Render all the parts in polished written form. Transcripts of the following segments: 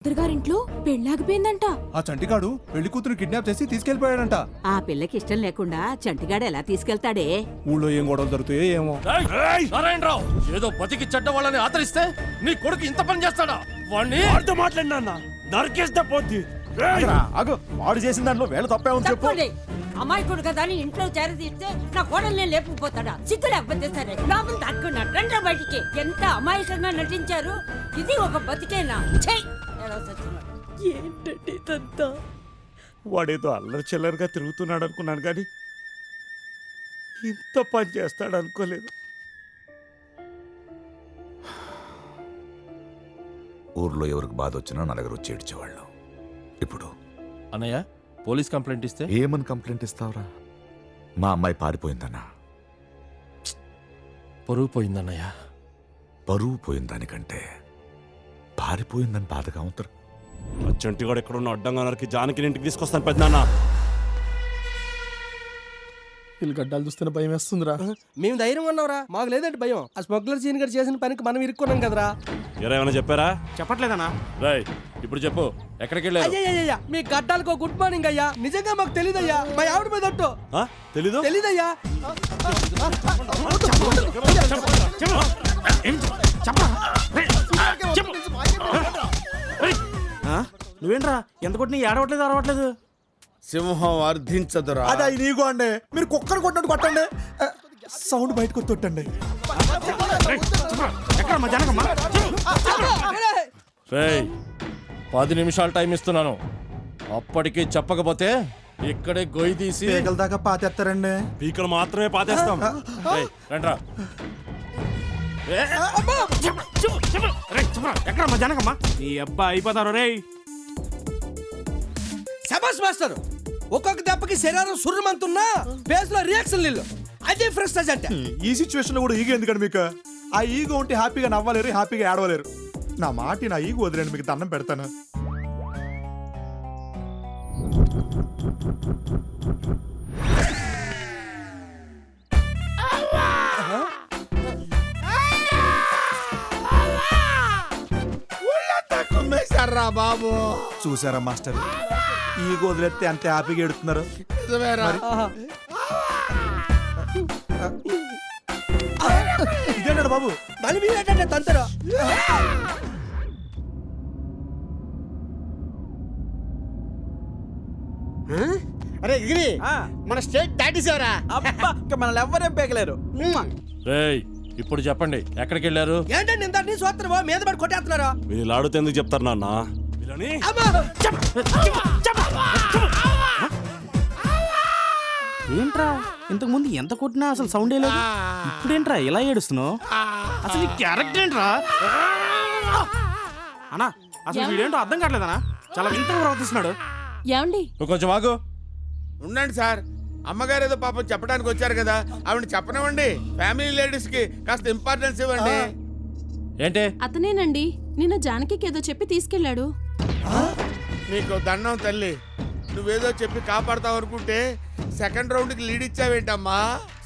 గారింట్లో పెళ్ళాగిపోయిందంట. ఆ చంటిగాడు పెళ్లి కూతురు కిడ్నాప్ చేసి తీసుకెళ్లిపోయాడంట. ఆ పిల్లకి ఇష్టం లేకుండా చంటిగాడు ఎలా తీసుకెళ్తాడే? ఊళ్ళో ఏం గొడవలు జరుగుతాయో ఏమో. నారాయణరావు ఏదో బతికి చెడ్డ వాళ్ళని ఆదరిస్తే నీ కొడుకు ఇంత పని చేస్తాడా? వాడిని మాట్లాడినా నరికేస్తా పోద్ది. వాడు చేసిన దాంట్లో వేళ తప్పే ఉంది చెప్పు. అమాయకుడు కదా అని ఇంట్లో చేరదీస్తే నా కోడల్ని లేపుకుపోతాడా? సిగ్గు లేకపోతే సరే లోపల తక్కున్నాడు. రండ్రా బయటికి. ఎంత అమాయకంగా నటించారు. ఇది ఒక బతికేనా? ఏంటండి ఇదంతా? వాడేదో అల్లరి చిల్లరగా తిరుగుతున్నాడు అనుకున్నాను కానీ ఇంత పని చేస్తాడు అనుకోలేదు. ఊర్లో ఎవరికి బాధ వచ్చినా నలుగురు వచ్చి ఏడ్చేవాళ్ళం. ఇప్పుడు అన్నయ్య పోలీస్ కంప్లైంట్ ఇస్తే ఏమని కంప్లైంట్ ఇస్తావురా? మా అమ్మాయి పారిపోయిందన్నా. పరువు పోయిందన్నయ్య. పరువు పోయిన దానికంటే పారిపోయిందని బాధగా ఉంటారు. చంటి కూడా ఎక్కడున్న అడ్డంగా నరికి జానకి ఇంటికి తీసుకొస్తాను పెద్దనాన్న. వీళ్ళు గడ్డాలు చూస్తున్న భయం వేస్తుందిరా. మేము ధైర్యం ఉన్నావురా, మాకు లేదంటే భయం. ఆ స్మగ్లర్ సీన్ గారు చేసిన పనికి మనం ఇరుక్కున్నాం కదరా. ఏమైనా చెప్పారా? చెప్పట్లేదన్నా. రై ఇప్పుడు చెప్పు, ఎక్కడికి వెళ్ళారు? అయ్యా మీ గడ్డాలకు గుడ్ మార్నింగ్ అయ్యా. నిజంగా మాకు తెలీదయ్యా. మా ఆవిడ మీద ఒట్టు. తెలీదు తెలీదయ్యా. నువ్వేంట్రా ఎంత కొట్టినా ఏడవట్లేదు అరవట్లేదు? సింహం అర్థించదురా. అదే నీకు అండి. మీరు కుక్కను కొట్టినట్టు కొట్టండి. సౌండ్ బయటకు తొట్టండి. రేయ్ 10 నిమిషాలు టైం ఇస్తున్నాను. అప్పటికి చెప్పకపోతే ఇక్కడే గొయ్యి తీసి పేగల దాకా పాతేస్తారండి. పీకలు మాత్రమే పాతేస్తాం. రండ్రా. ఎక్కడ మా జనకమ్మా? నీ అబ్బా అయిపోతారు రే. శబాష్ మాస్టర్. ఒక్కొక్క దెబ్బకి శరీరం సుర్రమంతున్నా ఫేస్ లో రియాక్షన్ నీళ్ళు. అదే ఫ్రెస్టేజ్ అంటే. ఈ సిచ్యువేషన్ లో కూడా ఈగో ఎందుకండి మీకు? ఆ ఈగో ఉంటే హ్యాపీగా నవ్వలేరు, హ్యాపీగా ఏడవలేరు. నా మాట నా ఈగో వదిలేండి, మీకు దండం పెడతాను. బాబు చూసారా మాస్టర్, ఈగో వదిలేస్తే అంతే హ్యాపీగా ఎడుతున్నారు. ఇదేంటాడు బాబు? మళ్ళీ మీరేంటంటే తంతరు. అరే ఇగిరి, మన స్టేట్ దాటిసారా? మనల్ని ఎవ్వరేం పేకలేరు. రేయ్ ఇప్పుడు చెప్పండి, ఎక్కడికి వెళ్ళారు? ఏంటండి ఇంత నీ సోత్రమో మీద పడి కొట్టేస్తున్నారా? వీళ్ళు ఆడితే ఎందుకు చెప్తారు నాన్న? ఏంట్రా ఇంతకు ముందు ఎంత కొట్టినా అసలు సౌండే లేదు. ఇప్పుడేంట్రా ఇలా ఏడుస్తున్నావు? అసలు ఈ క్యారెక్టర్ ఏంట్రా అన్నా? అసలు వీడేంటో అర్థం కావట్లేదనా? చాలా వింతగా ప్రవర్తిస్తున్నాడు. ఏమండి నువ్వు కొంచెం ఆగు. ఉండండి సార్, అమ్మగారు ఏదో పాపం చెప్పడానికి వచ్చారు కదా, ఆవిడ చెప్పనివ్వండి. ఫ్యామిలీ లేడీస్ కి కాస్త ఇంపార్టెన్స్ ఇవ్వండి. ఏంటి? అతనేనండి నిన్న జానకి ఏదో చెప్పి తీసుకెళ్లాడు. నీకు దండం తల్లి, నువ్వేదో చెప్పి కాపాడతావు అనుకుంటే సెకండ్ రౌండ్ కి లీడ్ ఇచ్చావేంటమ్మా?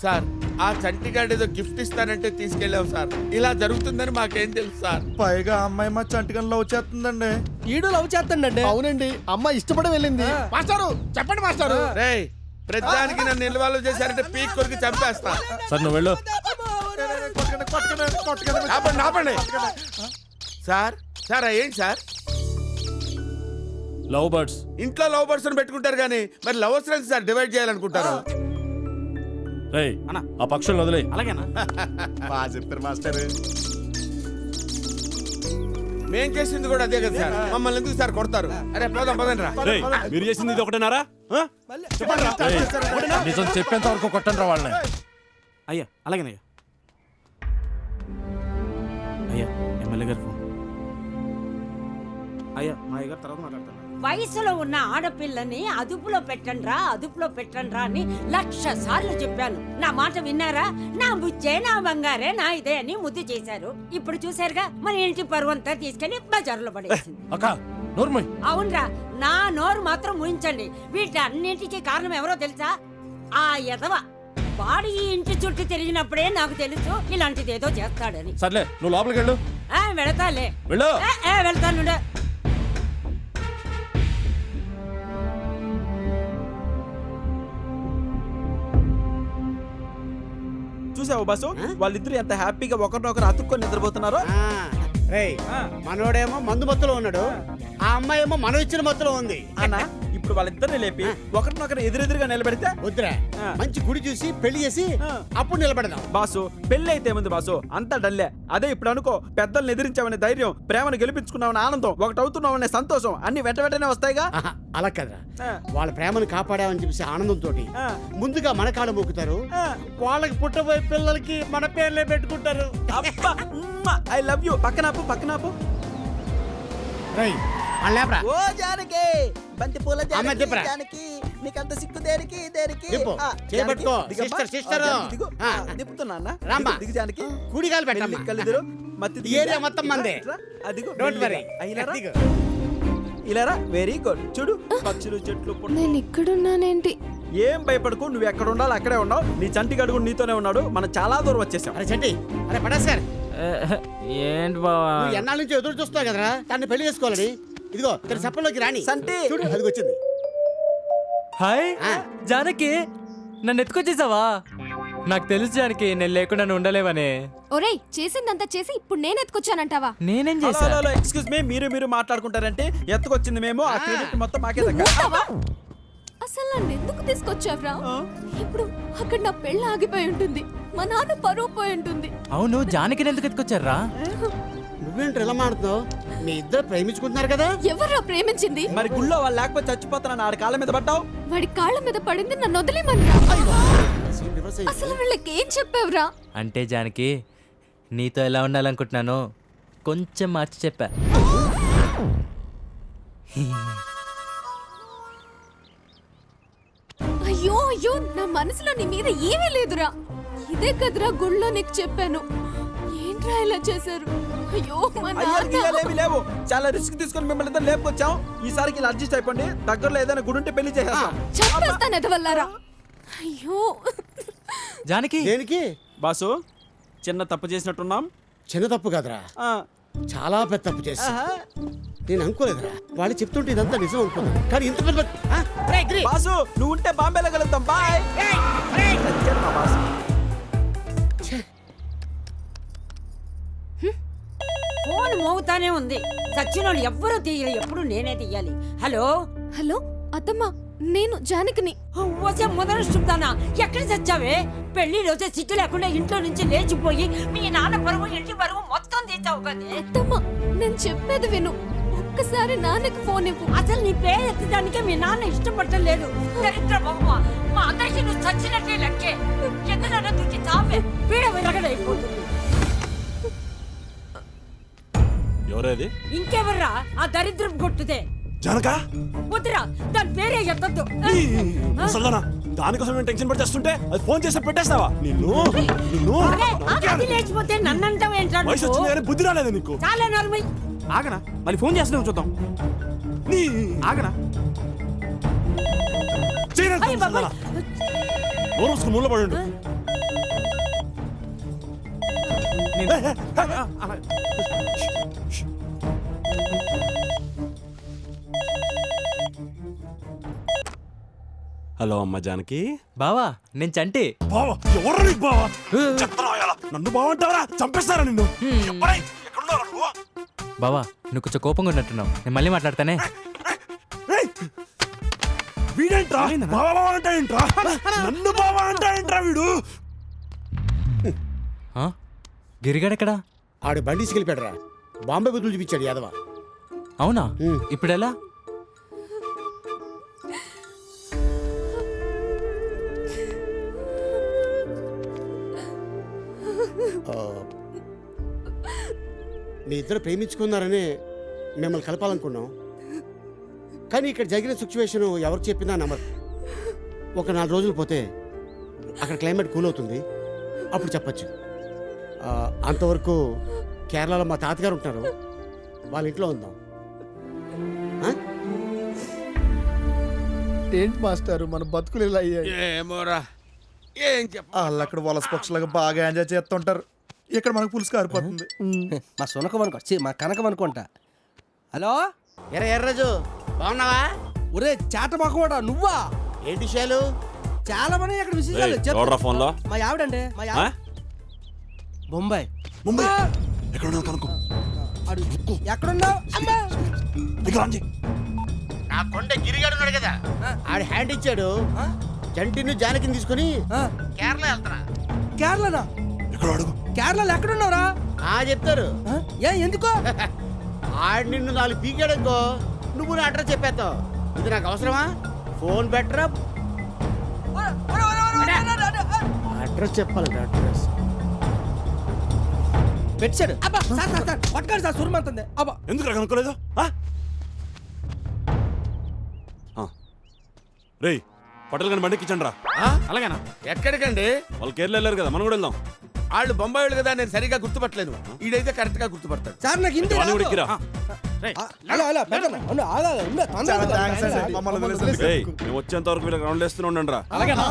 సార్, ఆ చంటిగాడు ఏదో గిఫ్ట్ ఇస్తానంటే తీసుకెళ్ళావు సార్. ఇలా జరుగుతుందని మాకేం తెలుసు సార్. పైగా అమ్మాయి మా చంటికల్లో వచ్చేస్తుందండి. ఈడు లవ్ చేస్తాడండి. అవునండి, అమ్మ ఇష్టపడి వెళ్ళింది. మాస్టారు చెప్పండి మాస్టారు. రేయ్ ప్రతిదానికి నన్ను నిల్వలు చేశారంటే పీక్ కొరికి చంపేస్తా. సార్ నువ్వు వెళ్ళు. ఆపండి ఆపండి. సార్ సార్ ఏంటి సార్? Love birds. ఇంట్లో లవ్ బర్డ్స్ పెట్టుకుంటారు కానీ మరి లవర్స్ సార్ డివైడ్ చేయాలనుకుంటారు. రేయ్ ఆ పక్షులను వదిలే. అలాగేనా? బాగా చెప్పారు మాస్టర్. మేం చేసింది కూడా అదే కదా సార్. మమ్మల్ని ఎందుకు సార్ కొడతారు? అరే పోదాం పదండి రా. మీరు చేసింది ఇది ఒకటేనారా? నిజం చెప్పేంత వరకు కొట్టండి రా వాళ్ళని. అయ్యా అలాగేనయ్యా. అయ్యా ఎమ్మెల్యే గారు ఫోన్. అయ్యా మా అయ్య గారు తర్వాత మాట్లాడతాను. వయసులో ఉన్న ఆడపిల్లని అదుపులో పెట్టండ్రా అని 1,00,000 సార్లు చెప్పాను. నా మాట విన్నారా? నా బుజ్జే నా బంగారే నా ఇదే అని ముద్దు చేశారు. ఇప్పుడు చూసారుగా మన ఇంటి పరువంతా తీసుకెళ్లి బజార్లో పడేసింది. అక్క నోర్మయ్. అవునరా, నా నోరు మాత్రం ముయించండి. వీటన్నింటికి కారణం ఎవరో తెలుసా? ఆ ఎదవ. వాడు ఈ ఇంటి చుట్టూ తిరిగినప్పుడే నాకు తెలుసు ఇలాంటిది ఏదో చేస్తాడని. సర్లే నువ్వు లోపలికి వెళ్ళు. వెళతాలే. వెళ్ళు. వెళ్తాను. చూసావు బాసు వాళ్ళిద్దరు ఎంత హ్యాపీగా ఒకరినొకరు అతుక్కొని నిద్రపోతున్నారో. రేయ్ మనోడేమో మందు మత్తులో ఉన్నాడు, ఆ అమ్మాయి ఏమో మనం ఇచ్చిన మత్తులో ఉంది. అన్న ఇప్పుడు వాళ్ళిద్దరిని లేపి ఒకరినొకరు ఎదురెదురుగా నిలబెడితే వద్దురా, మంచి గుడి చూసి పెళ్లి చేసి అప్పుడు నిలబడదాం. బాసు పెళ్లి అయితే ఏముంది బాసు, అంతా డల్లే. అదే ఇప్పుడు అనుకో, పెద్దల్ని ఎదిరించామనే ధైర్యం, ప్రేమను గెలిపించుకున్నామనే ఆనందం, ఒకటవుతున్నామనే సంతోషం అన్ని వెంటనే వస్తాయిగా. ఆహా, అలా కదరా, వాళ్ళ ప్రేమను కాపాడామని చెప్పేసి ఆనందంతో ముందుగా మన కాళ్ళ మొక్కుతారు, వాళ్ళకి పుట్టబోయే పిల్లలకి మన పేర్లే పెట్టుకుంటారు. I love you. పక్కనాపు. రేయ్ లేపరా. ఓ జానకి బంతి పూల అమ్మ, దిప్పరా. జానకి నీకంత సిక్కు దేనికి దిప్పు, చేపట్టుకో. దిగమ్మా. Sister, sister. దిగు. ఆ. దిప్పుతున్నా అన్న. రామ్మా. దిగు జానకి. కూడిగాలు పెట్టమ్మా. మెల్లిగా కళ్ళెదురు. మత్తి ఈ ఏరియా మొత్తం మందే. అదిగో డోంట్ వరీ. ఇలారా వెరీ గుడ్. చూడు పక్షులు చెట్లు పుట్టలు. నేను ఇక్కడున్నానేంటి? ఏం భయపడకు, నువ్వు ఎక్కడ ఉండాలి అక్కడే ఉన్నావు. నీ చంటి గడుగు నీతోనే ఉన్నాడు. మనం చాలా దూరం వచ్చేసాం. అరే చంటి, అరే పడాస్ గారు, ఏంటి బావా? నువ్వు ఎన్నాళ్ళ నుంచి ఎదురు చూస్తున్నావు కదరా తన్ని పెళ్లి చేసుకోవాలని. ఇదిగో తన చెప్పలోకి రాని. సంటి. చూడు అది వచ్చింది. హాయ్ ఆ. జానకి, నన్ను ఎత్తుకొచ్చేసావా? నాకు తెలుసు జానకి, నేను లేకుండా నువ్వు ఉండలేవని. ఒరేయ్, చేసిందంతా చేసి ఇప్పుడు నేను ఎత్తుకొచ్చానంటావా? నేనేం చేశా? ఎక్స్క్యూజ్ మీ, మీరు మాట్లాడుకుంటారంటే ఎత్తుకొచ్చింది మేము. ఆ క్రెడిట్ మొత్తం మాకే దగ్గర. అసలు నన్ను ఎందుకు తీసుకొచ్చావ్రా? ఇప్పుడు అక్కడ నా పెళ్ళి ఆగిపోయి ఉంటుంది, మా నాన్న పరువు పోయి ఉంటుంది. అవును, జానకిని ఎందుకు ఎత్తుకొచ్చారా? నువ్వేంటి ఇలా మాడుతున్నావు? మీ ఇద్దరు ప్రేమించుకుంటున్నారు కదా. ఎవర్రా ప్రేమించింది? మరి గుళ్ళో వాళ్ళు లేకపోతే చచ్చిపోతానని ఆడ కాళ్ళ మీద పడ్డావు. వాడి కాళ్ళ మీద పడింది, నన్ను వదిలేమన్నా. సీన్ రివర్స్ అయింది. అసలు వీళ్ళకి ఏం చెప్పావురా? అంటే జానకి, నీతో ఎలా ఉండాలనుకుంటున్నాను కొంచెం మార్చి చెప్పా. అయ్యో, నా మనసులో నీ మీద ఏమీ లేదురా. ఇదే కదరా గుళ్ళో నీకు చెప్పాను. ఏంట్రా ఇలా చేశారు? అయ్యో, మా అయ్యారికి నాన్న. లేవి లేవు. చాలా రిస్క్ తీసుకొని మిమ్మల్ని ఇద్దరు లేపుకొచ్చాం. ఈసారికి ఇలా అడ్జస్ట్ అయిపోండి. దగ్గరలో ఏదైనా గుడి ఉంటే పెళ్లి చేసేస్తాం. చంపేస్తాను ఎదవల్లారా. అయ్యో, జానకి, దేనికి? బాసు చిన్న తప్పు చేసినట్టున్నాం. చిన్న తప్పు కాదురా, ఆ, చాలా పెద్ద తప్పు చేసి. నేను అనుకోలేదురా, వాళ్ళు చెప్తుంటే ఇదంతా నిజం అనుకున్నాను, కానీ ఇంత పెద్ద బాసు నువ్వు ఉంటే బాంబేలో కలుద్దాం. బాయ్. బాసు ఫోన్ మోగుతానే ఉంది, చచ్చిన వాళ్ళు ఎవ్వరూ తీయరు, ఎప్పుడు నేనే తీయాలి. హలో హలో అత్తమ్మ, నేను జానకిని. వచ్చే మొదలుస్తుందానా? ఎక్కడ చచ్చావే? పెళ్లి రోజే సిట్టు లేకుండా ఇంట్లో నుంచి లేచిపోయి మీ నాన్న పరువు, ఇంటి పరువు మొత్తం తీసావు కదే. అత్తమ్మ, నేను చెప్పేది విను. ఒక్కసారి నాన్నకి ఫోన్ ఇవ్వు. అసలు నీ పేరు ఎత్తడానికే మీ నాన్న ఇష్టపడలేదు. దరిద్ర బొమ్మ, మా అందరికి నువ్వు చచ్చినట్టే లెక్కే. ఎందుకన్నా దూకి చాపే పీడ విరగడైపోతుంది. ఎవరేది? ఇంకెవర్రా ఆ దరిద్రం కొట్టుదే? జనక వద్దురా, దాని పేరే ఎత్తద్దు. అసలు దానికోసం నేను టెన్షన్ పట్టేస్తుంటే అది ఫోన్ చేసి పెట్టేస్తావా? నిన్ను అది లేచిపోతే నన్నంటావు ఏంట్రా వయసు నువ్వు? వచ్చింది కానీ బుద్ధి రాలేదు నీకు. చాలా నర్మై. ఆగనా, మళ్ళీ ఫోన్ చేస్తున్నావు చూద్దాం. ఆగనా. అయ్ బాబాయ్. మూల పడి ఉండు. హలో అమ్మ జానకి. బావా, నేను చంటి. బావా ఎవరు నీకు బావా? చెప్తారా నన్ను బావంటావరా? చంపేస్తారా నిన్ను? ఎక్కడున్నావు నువ్వు? బావా, నువ్వు కొంచెం కోపంగా ఉన్నట్టున్నావు, నేను మళ్ళీ మాట్లాడతానే. ఏయ్! వీడేంట్రా బావా బావా అంటాడేంట్రా? నన్ను బావా అంటాడేంట్రా వీడు? ఆ? గిరిగాడెక్కడా? ఆడు బండి తీసుకెళ్ళిపోయాడురా, బాంబే బుద్ధులు చూపించాడు యాదవ. అవునా? ఇప్పుడు ఎలా? మీ ఇద్దరు ప్రేమించుకున్నారని మిమ్మల్ని కలపాలనుకున్నాం, కానీ ఇక్కడ జరిగిన సిచ్యువేషన్ ఎవరికి చెప్పినా నమ్మరు. ఒక 4 రోజులు పోతే అక్కడ క్లైమేట్ కూల్ అవుతుంది, అప్పుడు చెప్పచ్చు. అంతవరకు కేరళలో మా తాతగారు ఉంటారు, వాళ్ళ ఇంట్లో ఉందాం. ఏంటి మాస్టర్ మన బతుకులు ఇలా అయ్యాయి? ఏమోరా, ఏం చెప్ప. వాళ్ళు అక్కడ వలస పక్షులాగా బాగా ఎంజాయ్ చేస్తుంటారు. ఇక్కడ మనకు పులుసు కారిపోతుంది. మా సునకం అనుకో, మా కనకం అనుకుంటా. హలో ఎర్రరాజు, బాగున్నావా? ఒరే చేట మాకూడా నువ్వా? ఏంటి విషయాలు? చాలా మంది అక్కడ విశేషాలు ఎవడ్రా ఫోన్లో? మా ఆవిడండి, మా ఆ? బొంబాయి ముంబై ఎక్కడ ఉన్నావు కనుక్కో ఎక్కడున్నావు అమ్మా దగ్గర రాంజీ నా కొండ గిరిగాడు ఉన్నాడు కదా ఆడు హ్యాండ్ ఇచ్చాడు జంటిని జానకిని తీసుకుని కేరళ వెళ్తారా కేరళనా ఎక్కడ అడుగు కేరళలో ఎక్కడున్నావురా చెప్తారు ఏ ఎందుకో ఆడు నిన్ను 4 పీకాడనుకో నువ్వు నా అడ్రస్ చెప్పేస్తావు ఇది నాకు అవసరమా ఫోన్ బెటరా అడ్రస్ చెప్పాలి అడ్రస్ పెట్టాడు అబ్బా సార్ సార్ సార్ పట్టుకోండి సార్ సురమంతుంది అబ్బా ఎందుకు కనుక్కోలేదు రేయ్ పటేల్ గారిని బండికి ఇచ్చండి రా అలాగేనా ఎక్కడికండి? వాళ్ళు కేరళ వెళ్ళారు కదా మనం కూడా వెళ్దాం వాళ్ళు బొంబాయి వాళ్ళు కదా, నేను సరిగా గుర్తుపట్టలేను. ఈడైతే కరెక్ట్ గా గుర్తుపడతాడు. సార్ నాకు ఇంటి వాణ్ణి కూడా ఎక్కిరా. అలా అలా పెద్దనా అవును ఆగా ఉండే చాలా థాంక్స్ అండి మమ్మల్ని వదిలేసి రేయ్ మేము వచ్చేంత వరకు వీళ్ళకి రౌండ్లు వేస్తూనే ఉండండి రా అలాగేనా